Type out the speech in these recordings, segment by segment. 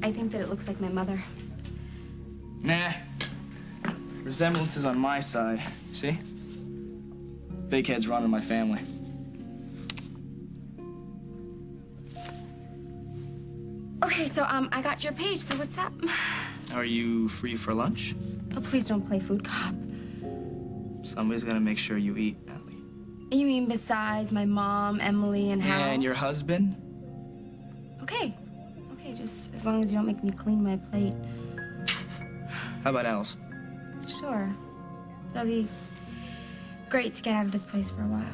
I think that it looks like my mother. Nah. Resemblance is on my side. See? Big head's running my family. Okay, so, I got your page, so what's up? Are you free for lunch? Oh, please don't play food cop. Somebody's gonna make sure you eat, Ellie. You mean besides my mom, Emily, and Hal? And your husband? Okay. Okay, just as long as you don't make me clean my plate. How about Al's? Sure. It'll be great to get out of this place for a while.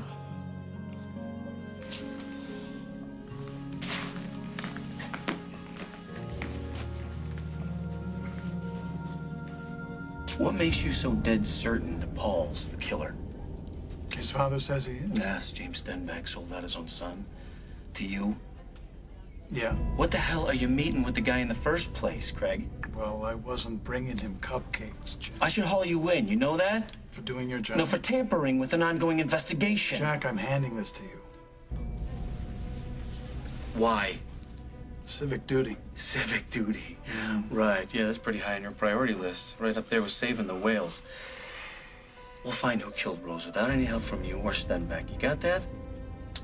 What makes you so dead certain that Paul's the killer? His father says he is. Yes, James Stenbeck sold out his own son. To you? Yeah. What the hell are you meeting with the guy in the first place, Craig? Well, I wasn't bringing him cupcakes, Jack. I should haul you in, you know that? For doing your job. No, for tampering with an ongoing investigation. Jack, I'm handing this to you. Why? Civic duty. Civic duty. Right, yeah, that's pretty high on your priority list. Right up there with saving the whales. We'll find who killed Rose without any help from you or Stenbeck. You got that?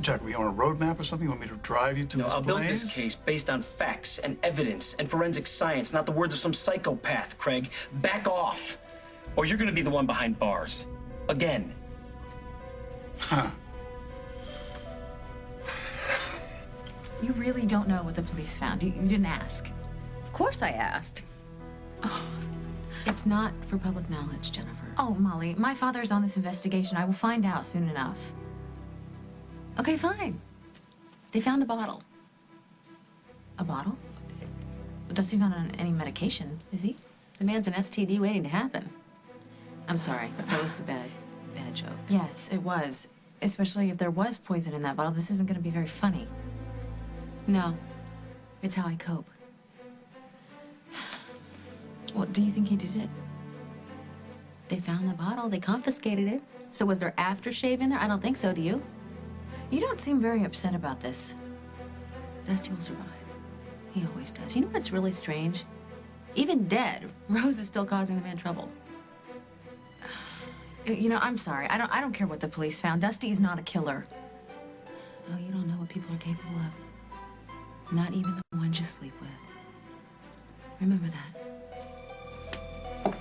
Jack, are we on a road map or something? You want me to drive you to No, his I'll build place? this case based on facts and evidence and forensic science, not the words of some psychopath, Craig. Back off, or you're gonna be the one behind bars. Again. Huh. You really don't know what the police found. You didn't ask. Of course I asked. Oh, it's not for public knowledge, Jennifer. Oh, Molly, my father's on this investigation. I will find out soon enough. Okay, fine. They found a bottle. A bottle? Dusty's not on any medication, is he? The man's an STD waiting to happen. I'm sorry. That was a bad joke. Yes, it was. Especially if there was poison in that bottle. This isn't going to be very funny. No. It's how I cope. Well, do you think he did it? They found the bottle. They confiscated it. So was there aftershave in there? I don't think so. Do you? You don't seem very upset about this. Dusty will survive. He always does. You know what's really strange? Even dead, Rose is still causing the man trouble. You know, I'm sorry. I don't care what the police found. Dusty is not a killer. Oh, you don't know what people are capable of. Not even the ones you sleep with. Remember that.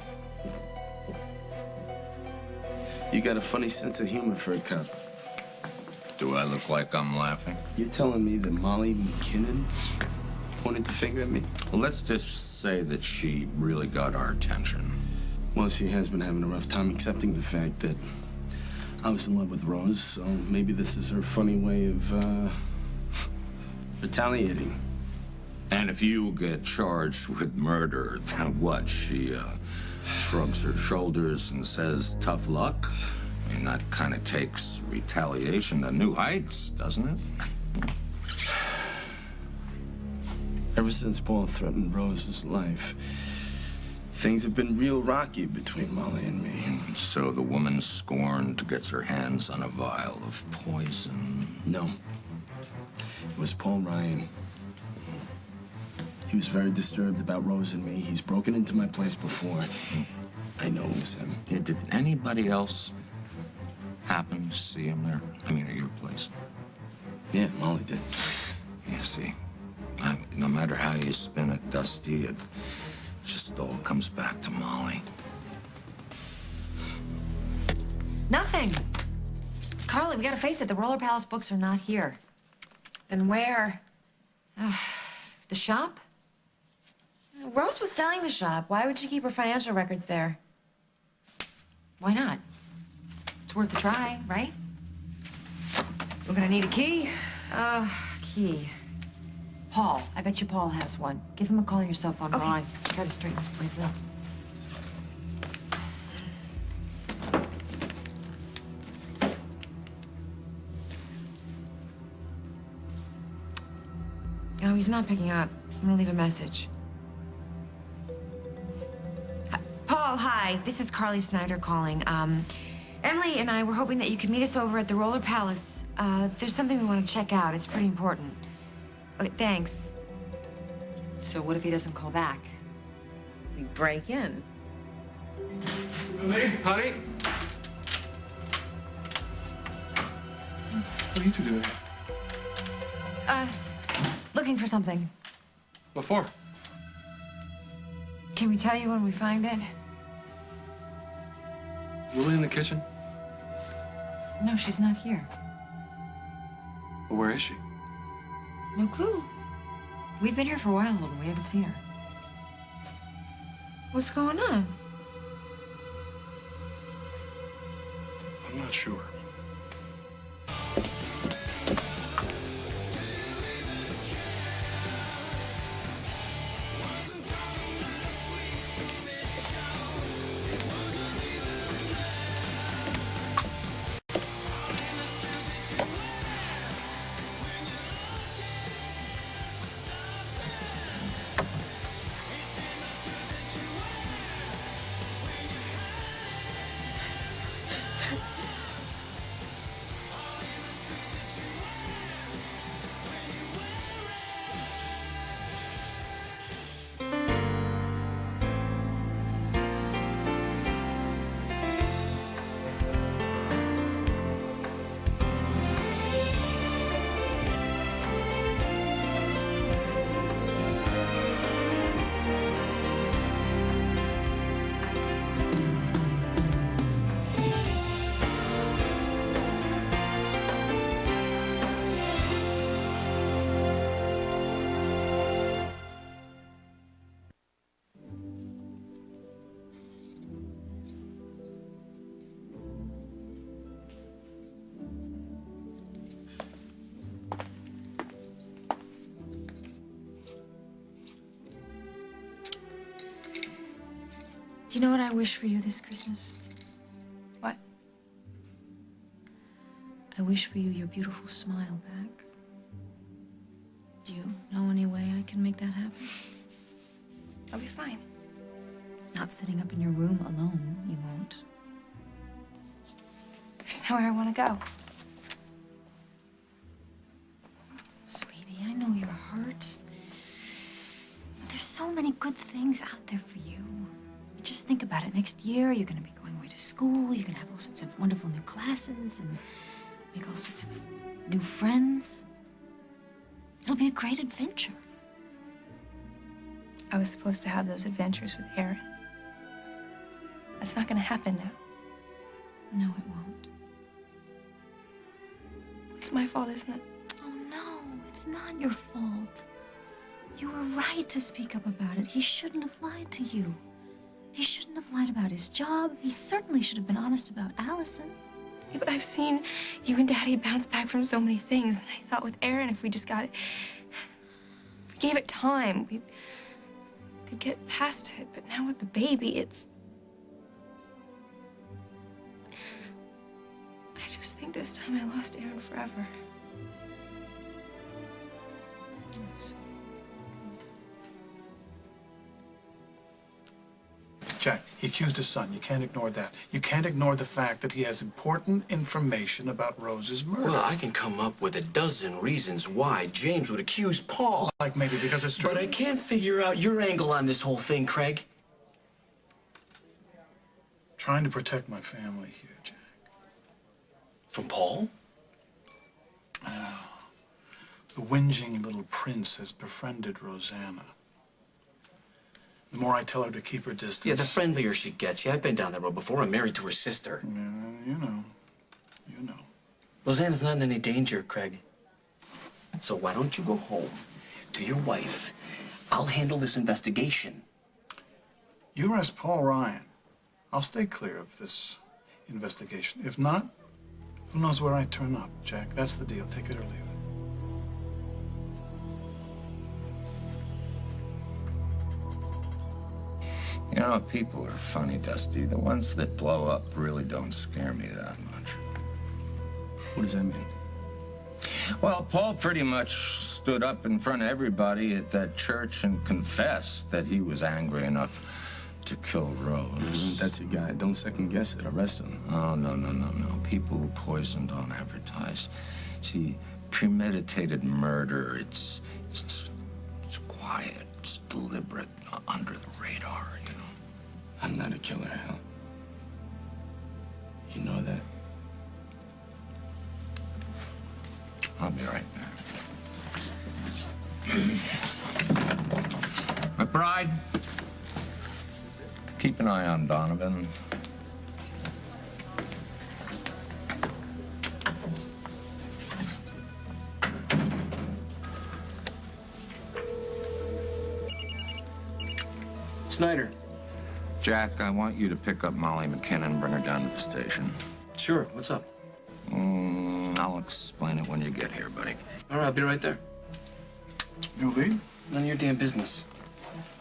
You got a funny sense of humor for a cop. Do I look like I'm laughing? You're telling me that Molly McKinnon pointed the finger at me? Well, let's just say that she really got our attention. Well, she has been having a rough time accepting the fact that I was in love with Rose, so maybe this is her funny way of, retaliating. And if you get charged with murder, then what? She, shrugs her shoulders and says, tough luck? I mean, that kind of takes retaliation to new heights, doesn't it? Ever since Paul threatened Rose's life, things have been real rocky between Molly and me. So the woman scorned gets her hands on a vial of poison. No. It was Paul Ryan. He was very disturbed about Rose and me. He's broken into my place before. I know it was him. Yeah, did anybody else happen to see him there? I mean, at your place? Yeah, Molly did. Yeah, see, no matter how you spin it, Dusty, it just all comes back to Molly. Nothing. Carly, we gotta face it, the Roller Palace books are not here. Then where? The shop? Rose was selling the shop. Why would she keep her financial records there? Why not? It's worth a try, right? We're gonna need a key. Key. Paul. I bet you Paul has one. Give him a call on your cell phone while I try to straighten this place up. Oh, he's not picking up. I'm gonna leave a message. Paul, hi. This is Carly Snyder calling. Emily and I were hoping that you could meet us over at the Roller Palace. There's something we want to check out. It's pretty important. Okay, thanks. So what if he doesn't call back? We break in. Honey? Honey? What are you two doing here? Looking for something. What for? Can we tell you when we find it? Lily in the kitchen? No, she's not here. Well, where is she? No clue. We've been here for a while, Holden. We haven't seen her. What's going on? I'm not sure. Do you know what I wish for you this Christmas? What? I wish for you your beautiful smile back. Do you know any way I can make that happen? I'll be fine. Not sitting up in your room alone, you won't. There's nowhere I want to go. Sweetie, I know you're hurt. But there's so many good things out there for you. Just think about it. Next year, you're going to be going away to school. You're going to have all sorts of wonderful new classes and make all sorts of new friends. It'll be a great adventure. I was supposed to have those adventures with Aaron. That's not going to happen now. No, it won't. It's my fault, isn't it? Oh, no, it's not your fault. You were right to speak up about it. He shouldn't have lied to you. He shouldn't have lied about his job. He certainly should have been honest about Allison. Yeah, but I've seen you and Daddy bounce back from so many things, and I thought with Aaron, if we just got it, if we gave it time, we could get past it. But now with the baby, it's... I just think this time I lost Aaron forever. Yes. Jack, he accused his son. You can't ignore that. You can't ignore the fact that he has important information about Rose's murder. Well, I can come up with a dozen reasons why James would accuse Paul. Like maybe because it's true. But I can't figure out your angle on this whole thing, Craig. Trying to protect my family here, Jack. From Paul? The whinging little prince has befriended Rosanna. The more I tell her to keep her distance... Yeah, the friendlier she gets. Yeah, I've been down that road before. I'm married to her sister. Yeah, you know. You know. Rosanna's not in any danger, Craig. So why don't you go home to your wife? I'll handle this investigation. You arrest Paul Ryan. I'll stay clear of this investigation. If not, who knows where I turn up, Jack? That's the deal. Take it or leave it. You know, people are funny, Dusty. The ones that blow up really don't scare me that much. What does that mean? Well, Paul pretty much stood up in front of everybody at that church and confessed that he was angry enough to kill Rose. That's your guy. Don't second guess it. Arrest him. Oh, no. People who poison don't advertise. See, premeditated murder, it's quiet, it's deliberate, under the radar, you know. I'm not a killer, Hal. You know that. I'll be right back. McBride, keep an eye on Donovan. Snyder. Jack, I want you to pick up Molly McKinnon and bring her down to the station. Sure, what's up? I'll explain it when you get here, buddy. All right, I'll be right there. New lead? None of your damn business.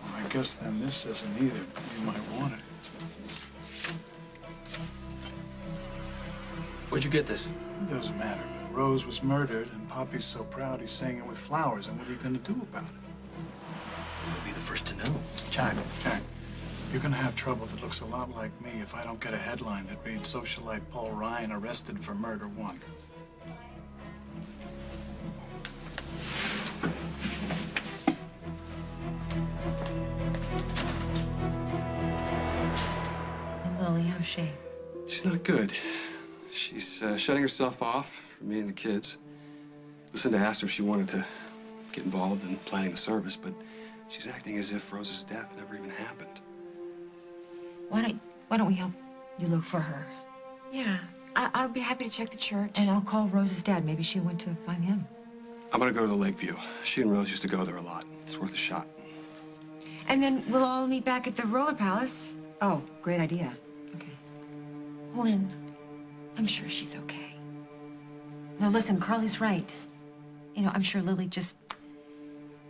Well, I guess then this isn't either. You might want it. Where'd you get this? It doesn't matter. But Rose was murdered, and Poppy's so proud he's saying it with flowers. And what are you going to do about it? You'll be the first to know. Jack, you're going to have trouble that looks a lot like me if I don't get a headline that reads Socialite Paul Ryan arrested for murder 1. And Lily, how's she? She's not good. She's shutting herself off from me and the kids. Lucinda asked her if she wanted to get involved in planning the service, but she's acting as if Rose's death never even happened. Why don't we help you look for her? Yeah. I'll be happy to check the church. And I'll call Rose's dad. Maybe she went to find him. I'm gonna go to the Lakeview. She and Rose used to go there a lot. It's worth a shot. And then we'll all meet back at the Roller Palace. Oh, great idea. Okay. Lynn, I'm sure she's okay. Now listen, Carly's right. You know, I'm sure Lily just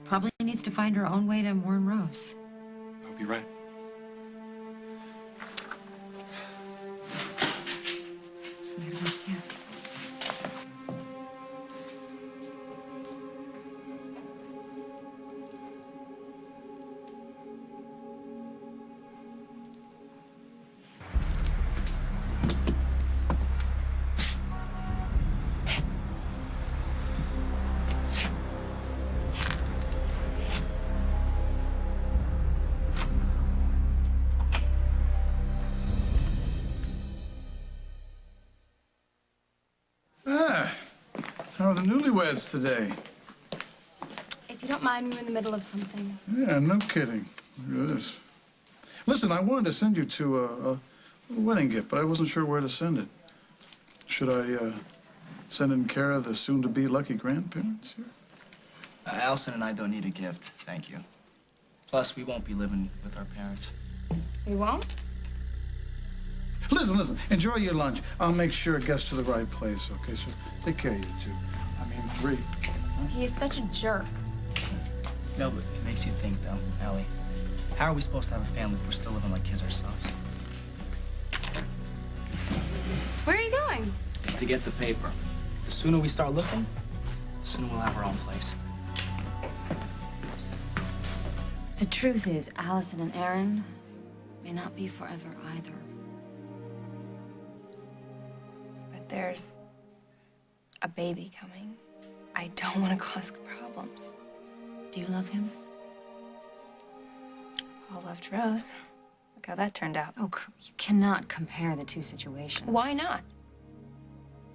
probably needs to find her own way to mourn Rose. I hope you're right. Yeah. How are the newlyweds today? If you don't mind, we're in the middle of something. Yeah, no kidding. Look at this. Listen, I wanted to send you to a wedding gift, but I wasn't sure where to send it. Should I send it in care of the soon-to-be lucky grandparents here? Allison and I don't need a gift, thank you. Plus, we won't be living with our parents. We won't? Listen. Enjoy your lunch. I'll make sure it gets to the right place, okay? So take care of you two. I mean, 3. He is such a jerk. No, but it makes you think, though, Ellie. How are we supposed to have a family if we're still living like kids ourselves? Where are you going? To get the paper. The sooner we start looking, the sooner we'll have our own place. The truth is, Allison and Aaron may not be forever either. But there's a baby coming. I don't want to cause problems. Do you love him? Paul loved Rose. Look how that turned out. Oh, you cannot compare the two situations. Why not?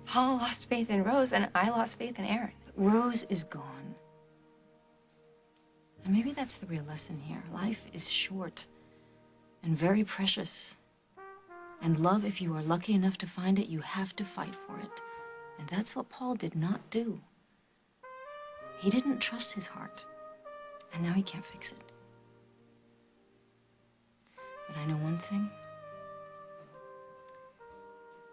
Paul lost faith in Rose, and I lost faith in Aaron. But Rose is gone. And maybe that's the real lesson here. Life is short and very precious. And love, if you are lucky enough to find it, you have to fight for it. And that's what Paul did not do. He didn't trust his heart. And now he can't fix it. But I know one thing.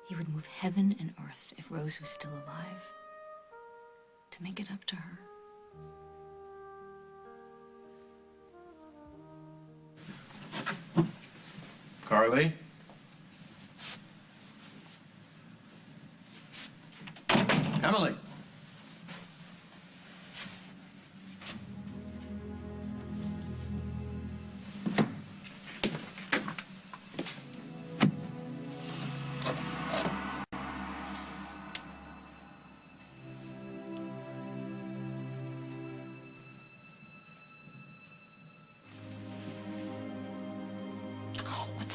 He would move heaven and earth if Rose was still alive to make it up to her. Carly? Emily?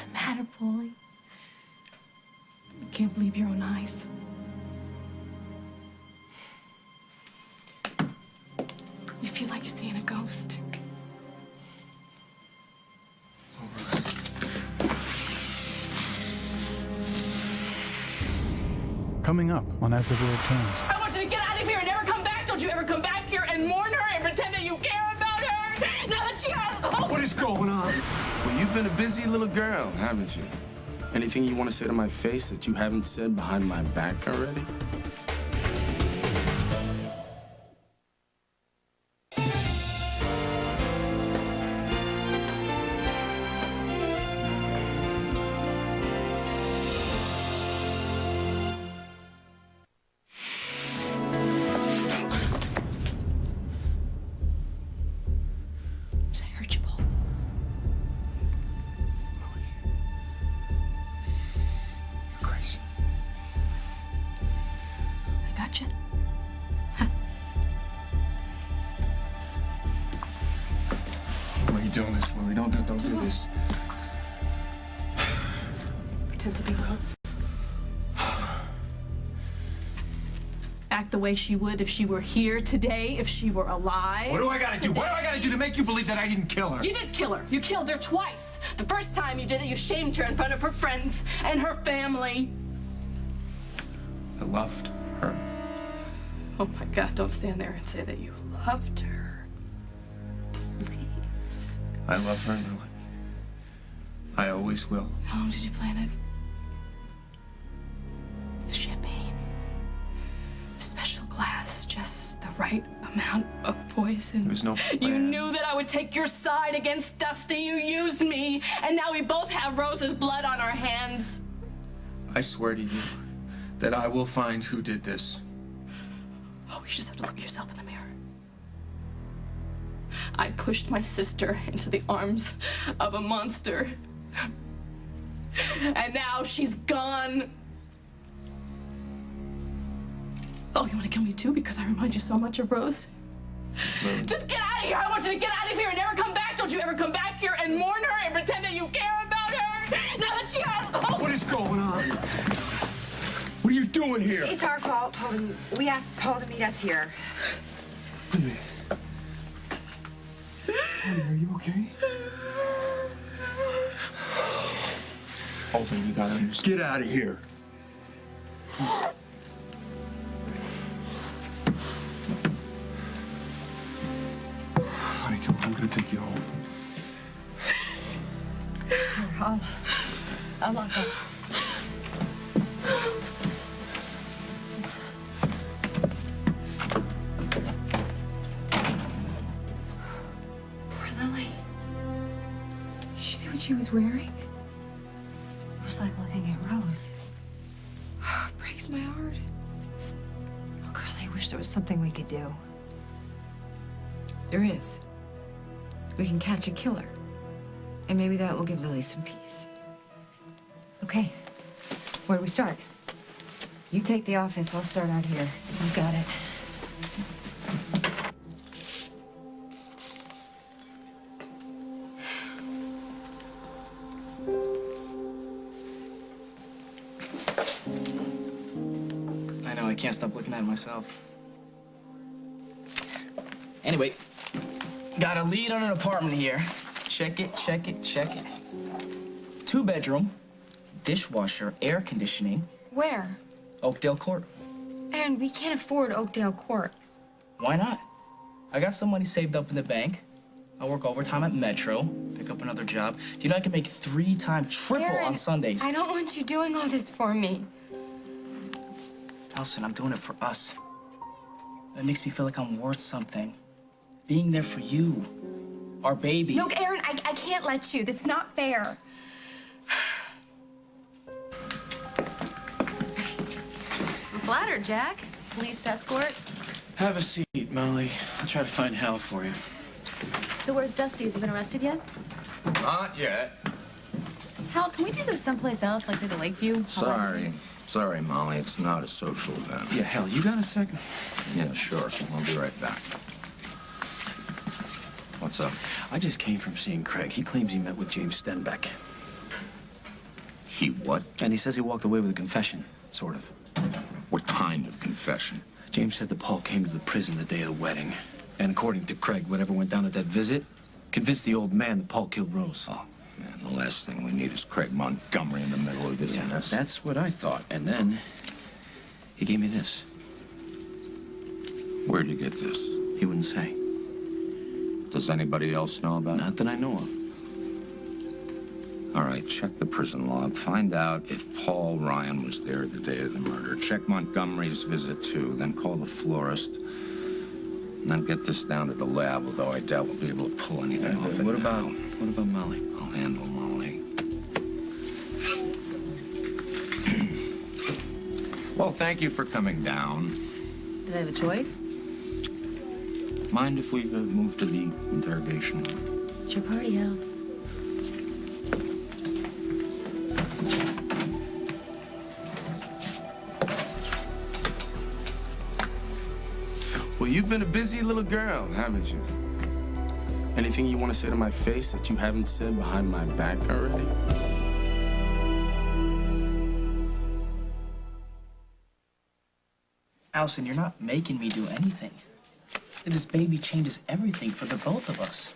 What's the matter, Paulie? You can't believe your own eyes. You feel like you're seeing a ghost. Coming up on As the World Turns. I want you to get out of here and never come back. Don't you ever come back here and mourn her and pretend that you care about her. Now that she has... Oh. What is going on? Well, you've been a busy little girl, haven't you? Anything you want to say to my face that you haven't said behind my back already? Did I hurt you, Paul? You're crazy. I gotcha. Why are you doing this, Lily? Don't do this. Pretend to be Rose. Act the way she would if she were here today, if she were alive. What do I gotta do? What do I gotta do to make you believe that I didn't kill her? You did kill her. You killed her twice. The first time you did it, you shamed her in front of her friends and her family. I loved her. Oh my God, don't stand there and say that you loved her. Please. I love her, Lily. I always will. How long did you plan it? The champagne. The special glass, just the right amount of poison. There was no You plan. knew that I would take your side against Dusty. You used me, and now we both have Rose's blood on our hands. I swear to you that I will find who did this. Oh, you just have to look at yourself in the mirror. I pushed my sister into the arms of a monster. And now she's gone. Oh, you want to kill me too because I remind you so much of Rose? Lily. Just get out of here. I want you to get out of here and never come back. Don't you ever come back here and mourn her and pretend that you care about her. Now that she has... Oh. What is going on? What are you doing here? It's our fault, Holden. We asked Paul to meet us here. Honey, are you okay? Holden, you gotta understand. Get out of here. Honey, come on, I'm gonna take you home. I'll lock up. Poor Lily. Did you see what she was wearing? It was like looking at Rose. It breaks my heart. Oh, Carly, I wish there was something we could do. There is. We can catch a killer. And maybe that will give Lily some peace. Okay. Where do we start? You take the office. I'll start out here. You got it. I know, I can't stop looking at it myself. Anyway, got a lead on an apartment here. Check it, check it, check it. 2-bedroom, dishwasher, air conditioning, Where? Oakdale Court. Aaron, we can't afford Oakdale Court. Why not? I got some money saved up in the bank. I work overtime at Metro, pick up another job. Do you know I can make 3 times triple Aaron, on Sundays? I don't want you doing all this for me. Elson, I'm doing it for us. It makes me feel like I'm worth something. Being there for you, our baby. No, Aaron, I can't let you. That's not fair. I'm flattered, Jack. Police escort. Have a seat, Molly. I'll try to find Hal for you. So where's Dusty? Has he been arrested yet? Not yet. Hal, can we do this someplace else, like say the Lakeview? Sorry, Molly. It's not a social event. Yeah, Hal, you got a second? Yeah, sure. I'll be right back. What's up? I just came from seeing Craig. He claims he met with James Stenbeck. He what? And he says he walked away with a confession, sort of. What kind of confession? James said that Paul came to the prison the day of the wedding. And according to Craig, whatever went down at that visit convinced the old man that Paul killed Rose. Oh, man, the last thing we need is Craig Montgomery in the middle of this mess. That's what I thought. And then he gave me this. Where'd you get this? He wouldn't say. Does anybody else know about it? Not that I know of. All right, check the prison log. Find out if Paul Ryan was there the day of the murder. Check Montgomery's visit, too. Then call the florist. And then get this down to the lab, although I doubt we'll be able to pull anything off it What now. about Molly? I'll handle Molly. Well, thank you for coming down. Did I have a choice? Mind if we move to the interrogation room? It's your party, Al. Well, you've been a busy little girl, haven't you? Anything you want to say to my face that you haven't said behind my back already? Allison, you're not making me do anything. This baby changes everything for the both of us.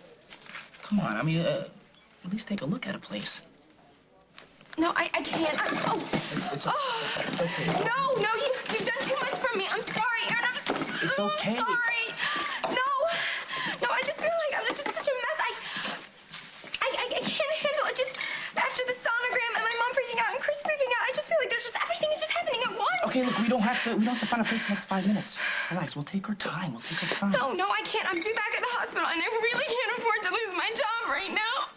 Come on, I mean, at least take a look at a place. No, I can't. It's okay. No, you've done too much for me. I'm sorry, Aaron. It's okay. I'm sorry. No, I just feel like I'm just such a mess. I can't handle it. Just after the sonogram and my mom freaking out and Chris freaking out, I just feel like everything is just happening at once. Okay, look, we don't have to find a place in the next 5 minutes. Relax, we'll take our time. No, I can't. I'm due back at the hospital, and I really can't afford to lose my job right now.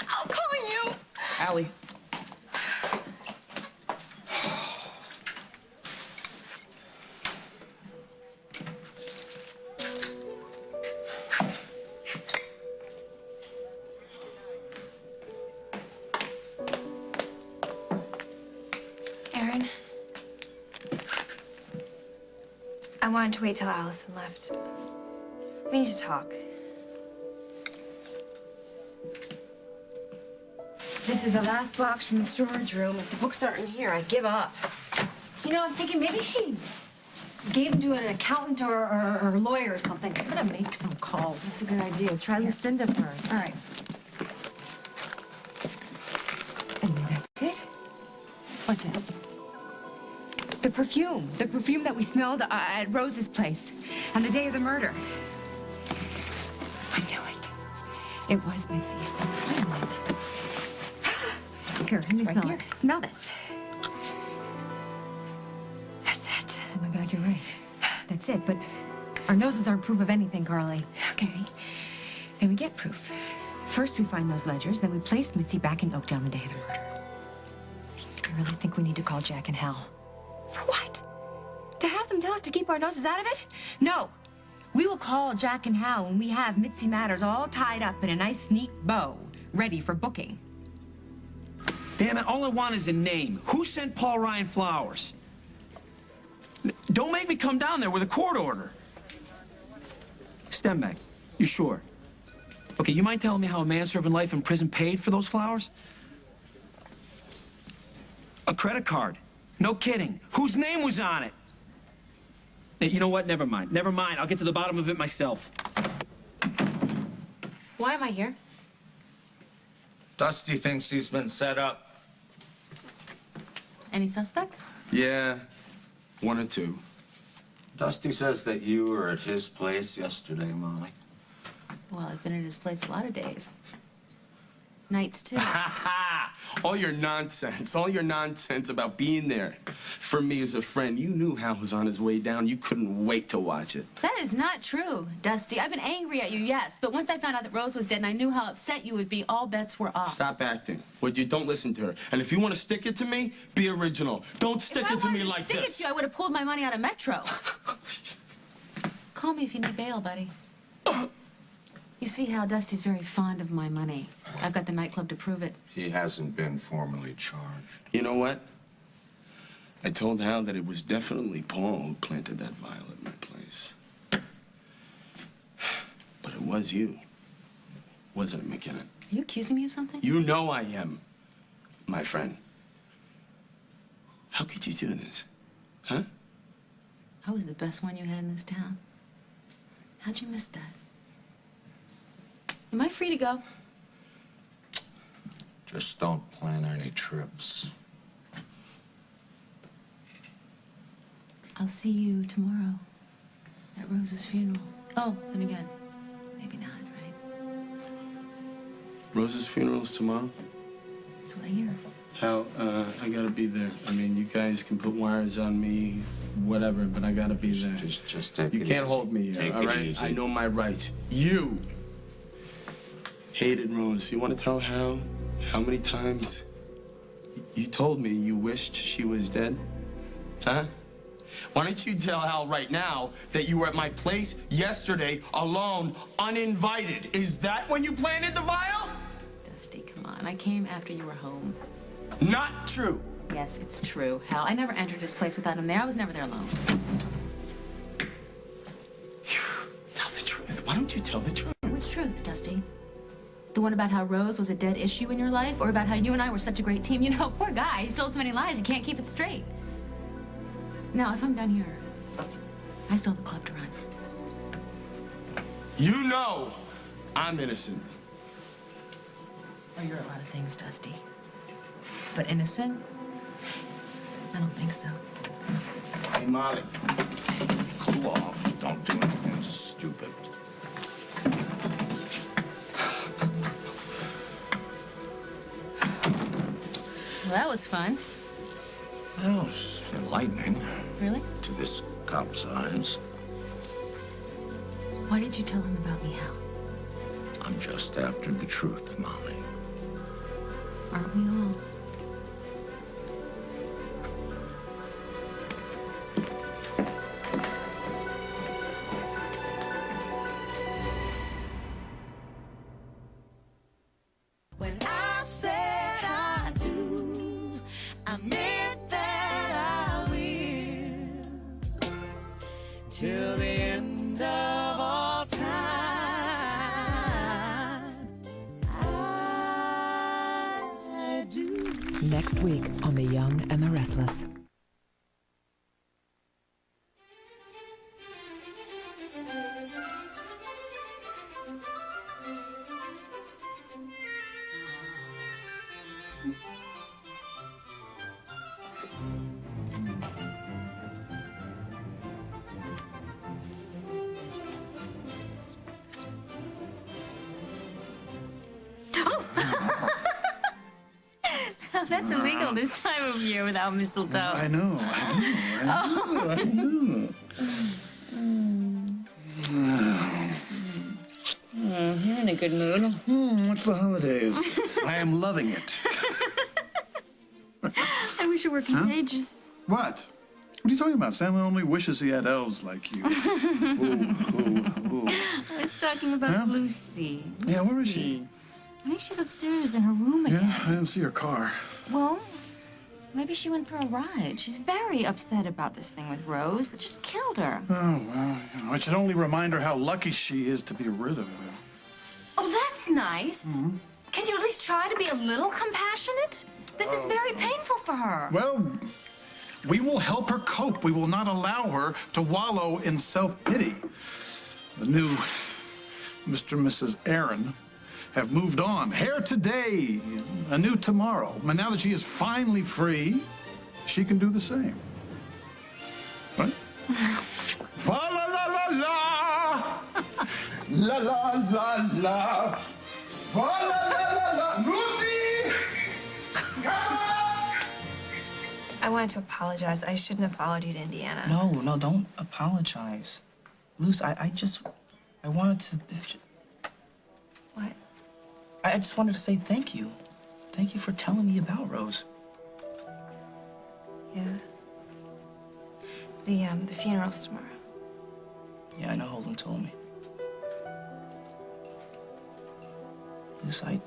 I'll call you. Allie. Aaron, I wanted to wait till Allison left. We need to talk. This is the last box from the storage room. If the books aren't in here, I give up. You know, I'm thinking maybe she gave them to an accountant or a lawyer or something. I'm gonna make some calls. That's a good idea. Try Lucinda first. All right. And that's it? What's it? The perfume. The perfume that we smelled at Rose's place on the day of the murder. I knew it. It was Mitzi's. I knew it. Here, let me It's right smell here. it. Smell this. That's it. Oh my God, you're right. That's it, but our noses aren't proof of anything, Carly. Okay. Then we get proof. First we find those ledgers, then we place Mitzi back in Oakdale on the day of the murder. I really think we need to call Jack and Hal. For what? To have them tell us to keep our noses out of it? No. We will call Jack and Hal when we have Mitzi Matters all tied up in a nice, neat bow, ready for booking. Damn it, all I want is a name. Who sent Paul Ryan flowers? Don't make me come down there with a court order. Stenbeck, you sure? Okay, you mind telling me how a man serving life in prison paid for those flowers? A credit card. No kidding. Whose name was on it? Hey, you know what? Never mind. Never mind. I'll get to the bottom of it myself. Why am I here? Dusty thinks he's been set up. Any suspects? Yeah, 1 or 2. Dusty says that you were at his place yesterday, Molly. Well, I've been at his place a lot of days. Nights, too. Ha ha! All your nonsense about being there. For me as a friend, you knew Hal was on his way down. You couldn't wait to watch it. That is not true, Dusty. I've been angry at you, yes, but once I found out that Rose was dead and I knew how upset you would be, all bets were off. Stop acting. Would you? Don't listen to her. And if you want to stick it to me, be original. Don't stick it to me like Stick it this. to you, I would have pulled my money out of Metro. Call me if you need bail, buddy. You see how Dusty's very fond of my money. I've got the nightclub to prove it. He hasn't been formally charged. You know what? I told Hal that it was definitely Paul who planted that vial at my place. But it was you, wasn't it, McKinnon? Are you accusing me of something? You know I am, my friend. How could you do this? Huh? I was the best one you had in this town. How'd you miss that? Am I free to go? Just don't plan any trips. I'll see you tomorrow at Rose's funeral. Oh, then again, maybe not, right? Rose's funeral's tomorrow? That's what I hear. Hal, I gotta be there. I mean, you guys can put wires on me, whatever, but I gotta be there. Just take You it can't easy. hold me here, Take all it right? easy. I know my rights. You hated Rose. You want to tell Hal how many times you told me you wished she was dead? Huh? Why don't you tell Hal right now that you were at my place yesterday, alone, uninvited? Is that when you planted the vial? Dusty, come on. I came after you were home. Not true. Yes, it's true, Hal. I never entered his place without him there. I was never there alone. Tell the truth. Why don't you tell the truth? Which truth, Dusty? The one about how Rose was a dead issue in your life, or about how you and I were such a great team? You know, poor guy. He's told so many lies, he can't keep it straight. Now, if I'm done here, I still have a club to run. You know I'm innocent. Oh, you're a lot of things, Dusty. But innocent? I don't think so. Hey, Molly. Cool off. Don't do anything stupid. Well, that was fun. Well, it's enlightening Really? to this cop's eyes. Why did you tell him about me, Hal? I'm just after the truth, Molly. Aren't we all? When I said I do, I meant that I will. Till the end of all time, I do. Next week on The Young and the Restless. That's illegal this time of year without mistletoe. I know. You're in a good mood. What's the holidays? I am loving it. I wish it were contagious. What? What are you talking about? Santa only wishes he had elves like you. Ooh. I was talking about Lucy. Yeah, where is Lucy. she? I think she's upstairs in her room again. Yeah, I didn't see her car. Well, maybe she went for a ride. She's very upset about this thing with Rose. It just killed her. Oh, well, it should only remind her how lucky she is to be rid of him. Oh, that's nice. Can you at least try to be a little compassionate? This is very painful for her. Well, we will help her cope. We will not allow her to wallow in self-pity. The new Mr. and Mrs. Aaron have moved on. Hair today, a new tomorrow. And now that she is finally free, she can do the same. Right? Fa la la la la, la la la la, fa la la la la. Lucy, come on! I wanted to apologize. I shouldn't have followed you to Indiana. No, don't apologize. Luce, I wanted to... What? I just wanted to say thank you. Thank you for telling me about Rose. Yeah. The funeral's tomorrow. Yeah, I know, Holden told me. Luce, I'd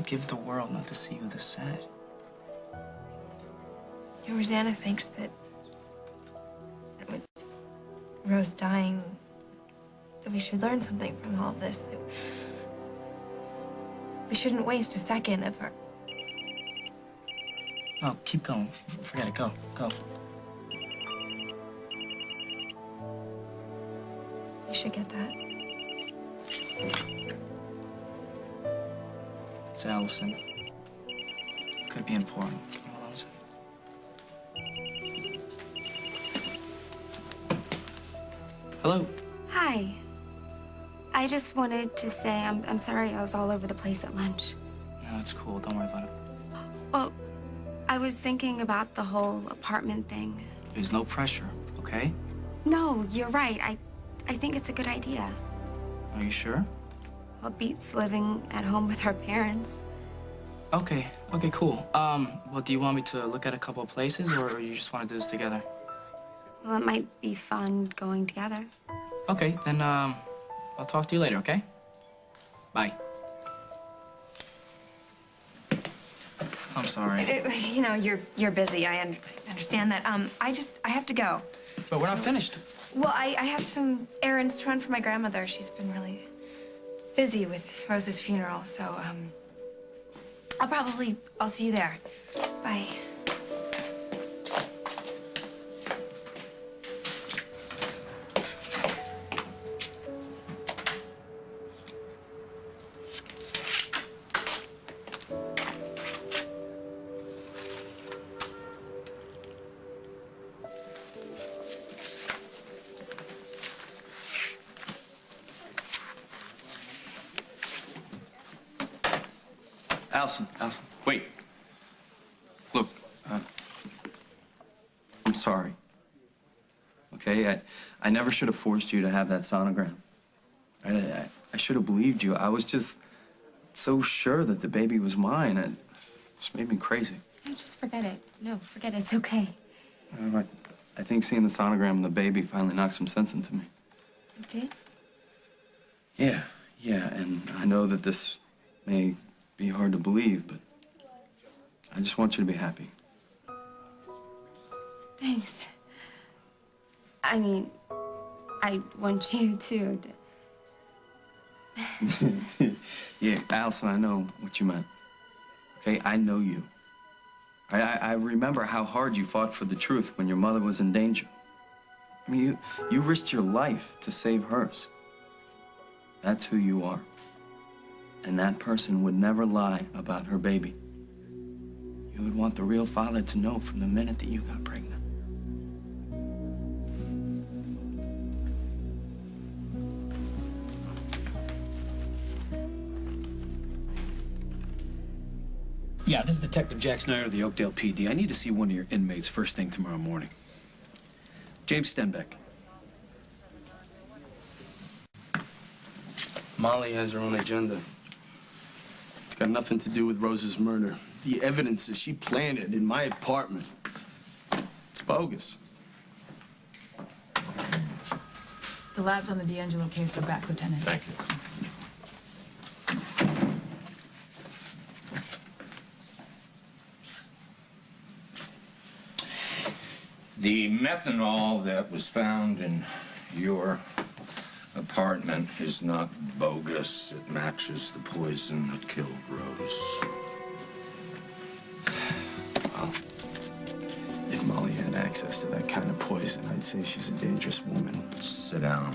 give the world not to see you this sad. Yeah, Rosanna thinks that with Rose dying, that we should learn something from all of this. That we shouldn't waste a second of her. No, keep going. Forget it. Go. Go. You should get that. It's Allison. Could be important. Can you hold on a second? Hello. Hi. I just wanted to say I'm sorry I was all over the place at lunch. No, it's cool. Don't worry about it. Well, I was thinking about the whole apartment thing. There's no pressure, okay? No, you're right. I think it's a good idea. Are you sure? Well, it beats living at home with our parents. Okay. Okay, cool. Well, do you want me to look at a couple of places, or you just want to do this together? Well, it might be fun going together. Okay, then, I'll talk to you later, okay? Bye. I'm sorry. You know, you're busy. I understand that. I have to go. But we're not finished. Well, I have some errands to run for my grandmother. She's been really busy with Rose's funeral, so, I'll see you there. Bye. Allison, wait. Look, I'm sorry. Okay, I never should have forced you to have that sonogram. I should have believed you. I was just so sure that the baby was mine. It just made me crazy. No, just forget it. No, forget it. It's okay. I think seeing the sonogram and the baby finally knocked some sense into me. It did? Yeah, and I know that this may be hard to believe, but I just want you to be happy. Thanks. I mean, I want you to. Yeah, Allison, I know what you meant. Okay, I know you. I remember how hard you fought for the truth when your mother was in danger. I mean, you risked your life to save hers. That's who you are. And that person would never lie about her baby. You would want the real father to know from the minute that you got pregnant. Yeah, this is Detective Jack Snyder of the Oakdale PD. I need to see one of your inmates first thing tomorrow morning. James Stenbeck. Molly has her own agenda. It's got nothing to do with Rose's murder. The evidence that she planted in my apartment, it's bogus. The labs on the D'Angelo case are back, Lieutenant. Thank you. The methanol that was found in your apartment is not bogus. It matches the poison that killed Rose. Well, if Molly had access to that kind of poison, I'd say she's a dangerous woman. Sit down.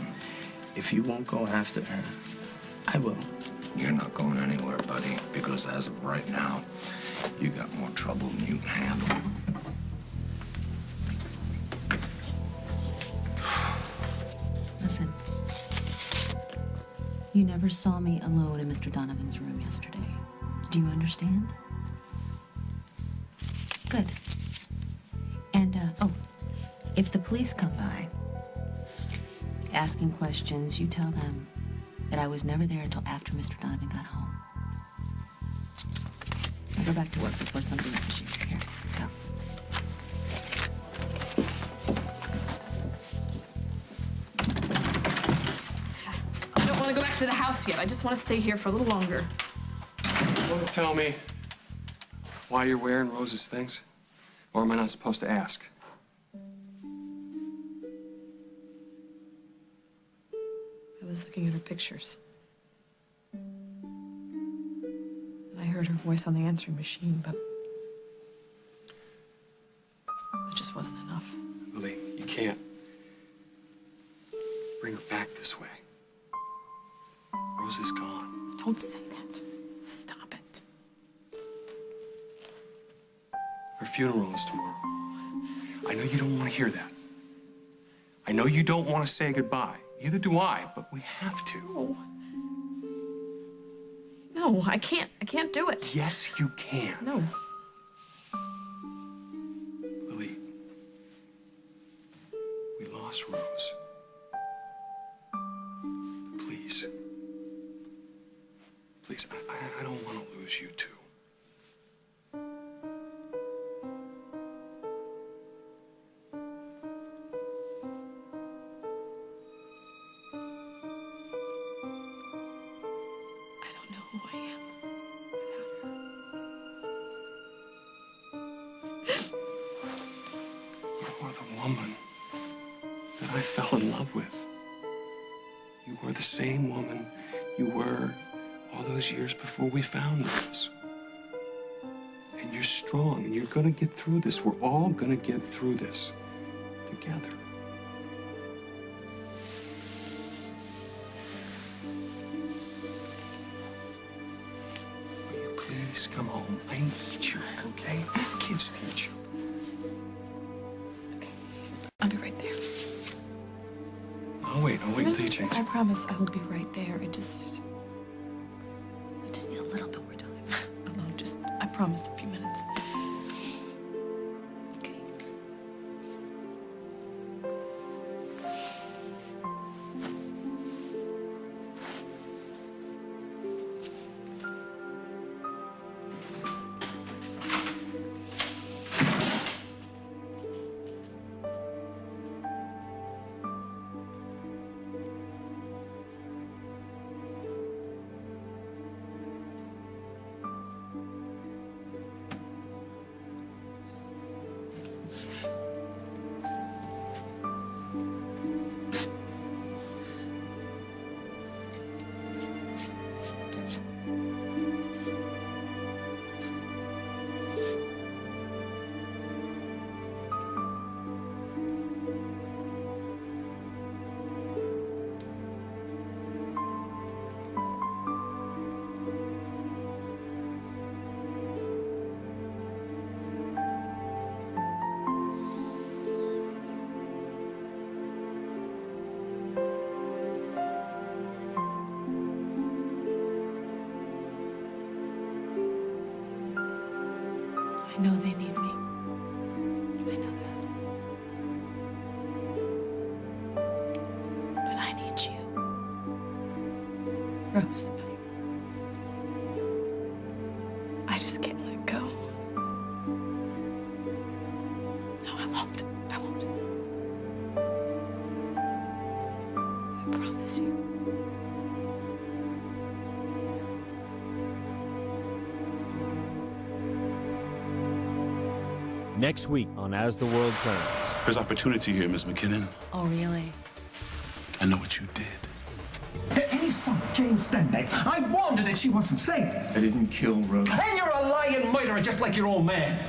If you won't go after her, I will. You're not going anywhere, buddy, because as of right now, you got more trouble than you can handle. Listen. You never saw me alone in Mr. Donovan's room yesterday. Do you understand? Good. And, if the police come by, asking questions, you tell them that I was never there until after Mr. Donovan got home. Now go back to work before somebody misses you. Here, go. I don't want to go back to the house yet. I just want to stay here for a little longer. You want to tell me why you're wearing Rose's things? Or am I not supposed to ask? I was looking at her pictures. And I heard her voice on the answering machine, but It just wasn't enough. Lily, you can't bring her back this way. Rose is gone. Don't say that. Stop it. Her funeral is tomorrow. I know you don't want to hear that. I know you don't want to say goodbye. Neither do I, but we have to. No, I can't. I can't do it. Yes, you can. No. Lily, we lost Rose. Please. Please, I don't want to lose you too. Who I am You are the woman that I fell in love with. You were the same woman you were all those years before we found Rose. And you're strong, and you're gonna get through this. We're all gonna get through this together. Please come home. I need you, okay? Kids need you. I'll be right there. I'll wait until you change. I promise I will be right there. I just need a little bit more time. I promise a few minutes. Okay. I know they need me. I know that. But I need you. Rose, I just can't let go. No, I won't. I won't. I promise you. Next week on As the World Turns. There's opportunity here, Miss McKinnon. Oh, really? I know what you did. He's son, James Stenbeck. I warned her that she wasn't safe. I didn't kill Rose. And you're a lying murderer just like your old man.